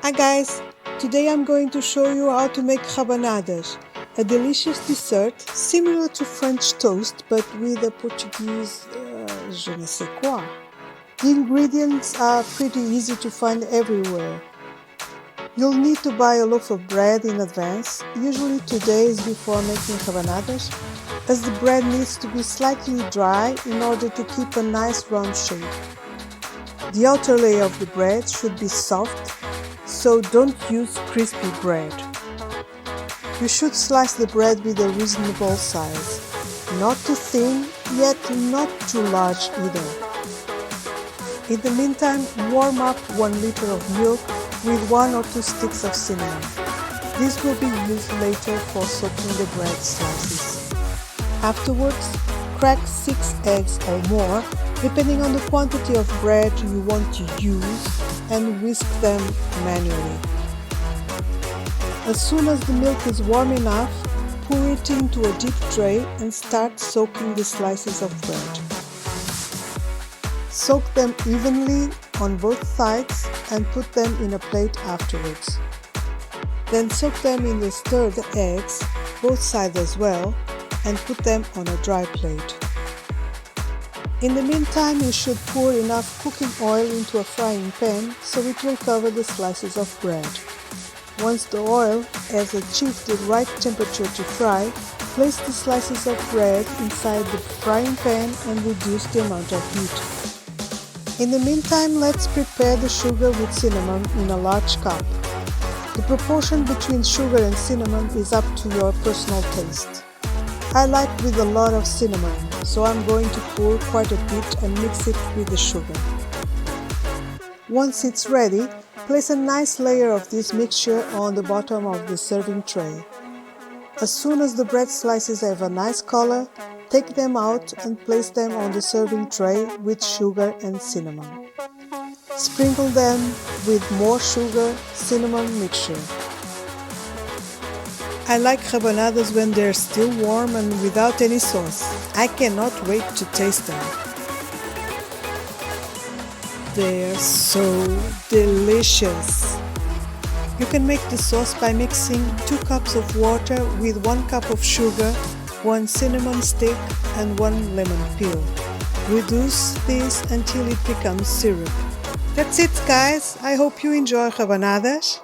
Hi guys, today I'm going to show you how to make rabanadas, a delicious dessert similar to French toast but with a Portuguese je ne sais quoi. The ingredients are pretty easy to find everywhere. You'll need to buy a loaf of bread in advance, usually 2 days before making rabanadas, as the bread needs to be slightly dry in order to keep a nice round shape. The outer layer of the bread should be soft, so don't use crispy bread. You should slice the bread with a reasonable size, not too thin, yet not too large either. In the meantime, warm up 1 liter of milk with 1 or 2 sticks of cinnamon. This will be used later for soaking the bread slices. Afterwards, crack 6 eggs or more, depending on the quantity of bread you want to use, and whisk them manually. As soon as the milk is warm enough, pour it into a deep tray and start soaking the slices of bread. Soak them evenly on both sides and put them in a plate afterwards. Then soak them in the stirred eggs, both sides as well, and put them on a dry plate. In the meantime, you should pour enough cooking oil into a frying pan so it will cover the slices of bread. Once the oil has achieved the right temperature to fry, place the slices of bread inside the frying pan and reduce the amount of heat. In the meantime, let's prepare the sugar with cinnamon in a large cup. The proportion between sugar and cinnamon is up to your personal taste. I like with a lot of cinnamon, so I'm going to pour quite a bit and mix it with the sugar. Once it's ready, place a nice layer of this mixture on the bottom of the serving tray. As soon as the bread slices have a nice color, take them out and place them on the serving tray with sugar and cinnamon. Sprinkle them with more sugar, cinnamon mixture. I like rabanadas when they're still warm and without any sauce. I cannot wait to taste them. They're so delicious. You can make the sauce by mixing 2 cups of water with 1 cup of sugar, 1 cinnamon stick and 1 lemon peel. Reduce this until it becomes syrup. That's it guys, I hope you enjoy rabanadas.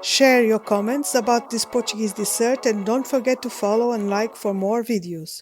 Share your comments about this Portuguese dessert and don't forget to follow and like for more videos.